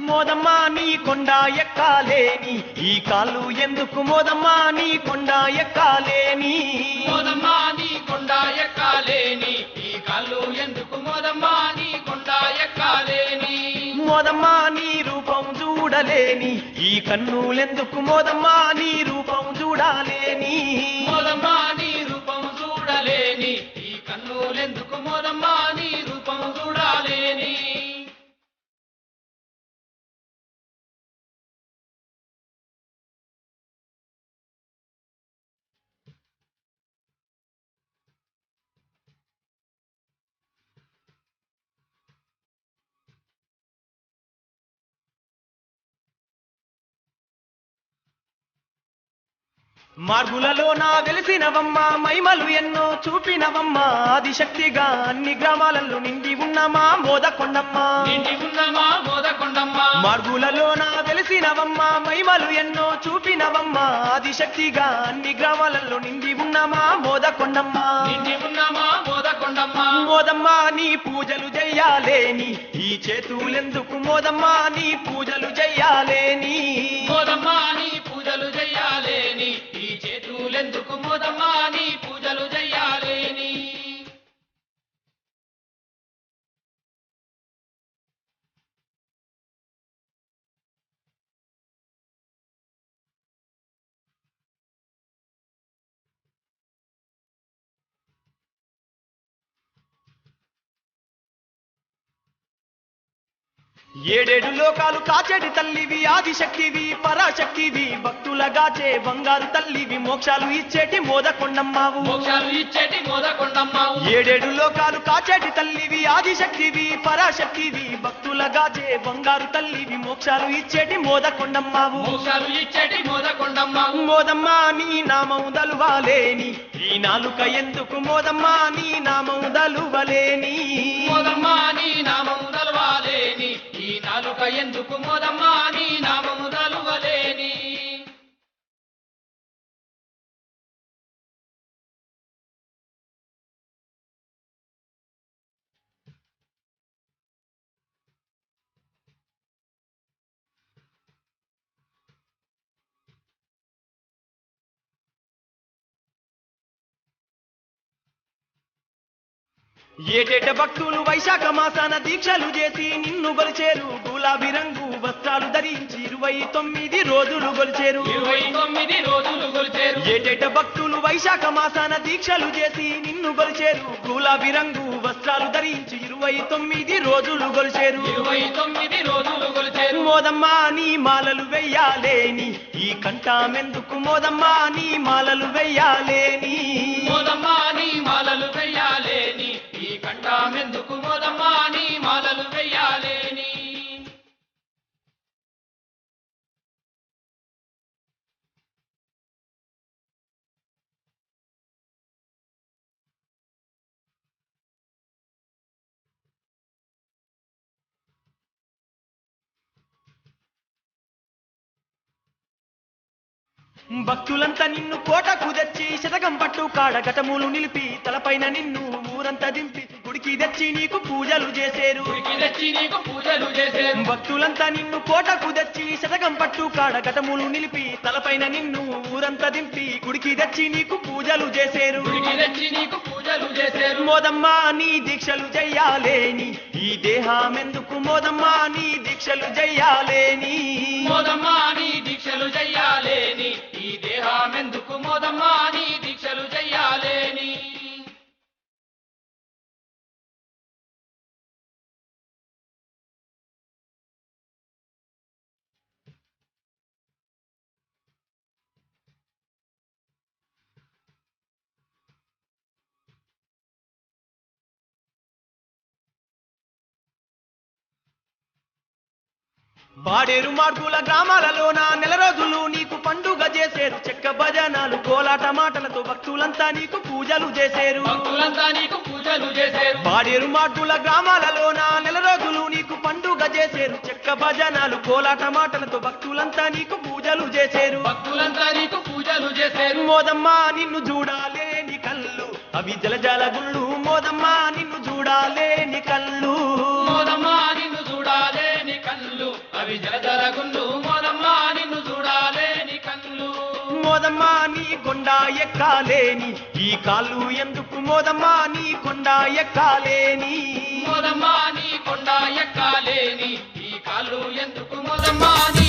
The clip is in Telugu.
మోదమ్మా నీ కొండ ఎక్కాలేని ఈ కాళ్ళు ఎందుకు మోదమ్మా నీ కొండ ఎక్కాలేని మోదమ్మా నీ కొండ ఎక్కాలేని ఈ కాళ్ళు ఎందుకు మోదమ్మా నీ కొండ ఎక్కాలేని మోదమ్మా నీ రూపం చూడలేని ఈ కన్నులెందుకు మోదమ్మా నీ రూపం చూడాలేని మోదమ్మా నీ రూపం చూడలేని ఈ కన్నులెందుకు మోదమ్మా నీ రూపం చూడాలేని మార్గులలో నా వెలిసినవమ్మ మైమలు ఎన్నో చూపినవమ్మ ఆదిశక్తిగా అన్ని గ్రామాలలో నిండి ఉన్నమా మోదకొండమ్మ నిండి ఉన్నమా మోదకొండమ్మ మార్గులలో నా వెలిసినవమ్మ మైమలు ఎన్నో చూపినవమ్మ ఆదిశక్తిగా అన్ని గ్రామాలలో నిండి ఉన్నమా మోదకొండమ్మ నిండి ఉన్నమా మోదకొండమ్మ మోదమ్మ నీ పూజలు చెయ్యాలేని ఈ చేతులెందుకు మోదమ్మ నీ పూజలు చెయ్యాలేని మోదమ్మా నీ పూజలు చెయ్యాలేని ఈ చేతులెందుకు మోదమ్మా నీ పూజలు చెయ్యాలేని ఏడేడు లోకాలు కాచేటి తల్లివి ఆదిశక్తివి పరాశక్తివి భక్తుల గాచే బంగారు తల్లివి మోక్షాలు ఇచ్చేటి మోదకొండమ్మావు మోక్షాలు ఇచ్చేటి మోదకొండమ్మావు ఏడేడు లోకాలు కాచేటి తల్లివి ఆదిశక్తివి పరాశక్తివి భక్తుల గాచే బంగారు తల్లివి మోక్షాలు ఇచ్చేటి మోదకొండమ్మావు మోక్షాలు ఇచ్చేటి మోదకొండమ్మావు మోదమ్మా నీ నామం దలువాలేని ఈ నాలుక ఎందుకు మోదమ్మా నీ నామం దలువలేని మోదమ్మా నీ నామము దలవాలేని ఈ నాలుక ఎందుకు మోదమ్మా నీ నామము దలువలేని ఏటేట భక్తులు వైశాఖ మాసాన దీక్షలు చేసి నిన్ను గొలిచేరు గులాబీ రంగు వస్త్రాలు ధరించి 29 రోజులు గొలిచేరు 29 రోజులు కొలిచేరు ఏటేట భక్తులు వైశాఖ మాసాన దీక్షలు చేసి నిన్ను గొలిచేరు గులాబీ రంగు వస్త్రాలు ధరించి 29 రోజులు గొలిచేరు 29 రోజులు కొలిచేరు మోదమ్మా నీ మాలలు వెయ్యాలేని ఈ కంఠమెందుకు మోదమ్మా నీ మాలలు వెయ్యాలేని మోదమ్మా నీ మాలలు వెయ్యాలేని ఈ కంఠమెందుకు మోదమ్మా నీ మాలలు వెయ్యాలేని భక్తులంతా నిన్ను కోటకు తెచ్చి శతకం పట్టు కాడ ఘటములు నిలిపి తలపైన నిన్ను ఊరంతా దింపి గుడికి తెచ్చి నీకు పూజలు చేసేరు గుడికి తెచ్చి నీకు పూజలు చేసేరు భక్తులంతా నిన్ను కోటకు తెచ్చి శతకం పట్టు కాడ ఘటములు నిలిపి తలపైన నిన్ను ఊరంతా దింపి గుడికి తెచ్చి నీకు పూజలు చేసేరు గుడికి తెచ్చి నీకు పూజలు చేసేరు మోదమ్మా నీ దీక్షలు చెయ్యాలేని ఈ దేహమెందుకు మోదమ్మా నీ దీక్షలు చెయ్యాలేని మోదమ్మా నీ దీక్షలు చెయ్యాలేని ఈ దేహమెందుకు మోదమ్మా నీ దీక్షలు చెయ్యాలేని పాడేరు మార్గుల గ్రామాలలోన నెల రోజులు నీకు పండుగ చేసేరు చెక్క భజనాలు కోలాట మాటలతో భక్తులంతా నీకు పూజలు చేసేరు భక్తులంతా నీకు పూజలు చేసేరు పాడేరు మార్గుల గ్రామాలలోన నెల రోజులు నీకు పండుగ చేసేరు చెక్క భజనాలు కోలాట మాటలతో భక్తులంతా నీకు పూజలు చేసేరు భక్తులంతా నీకు పూజలు చేసేరు మోదమ్మా నిన్ను చూడాలేని కళ్ళు అవి జలజల గుళ్ళు మోదమ్మా నిన్ను చూడాలేని కళ్ళు మోదమ్మా నిన్ను చూడాలేని కళ్ళు అవి నీ కొండ ఎక్కాలేని ఈ కాళ్ళు ఎందుకు మోదమ్మా నీ కొండ ఎక్కాలేని మోదమ్మా నీ కొండ ఎక్కాలేని ఈ కాళ్ళు ఎందుకు మోదమ్మా నీ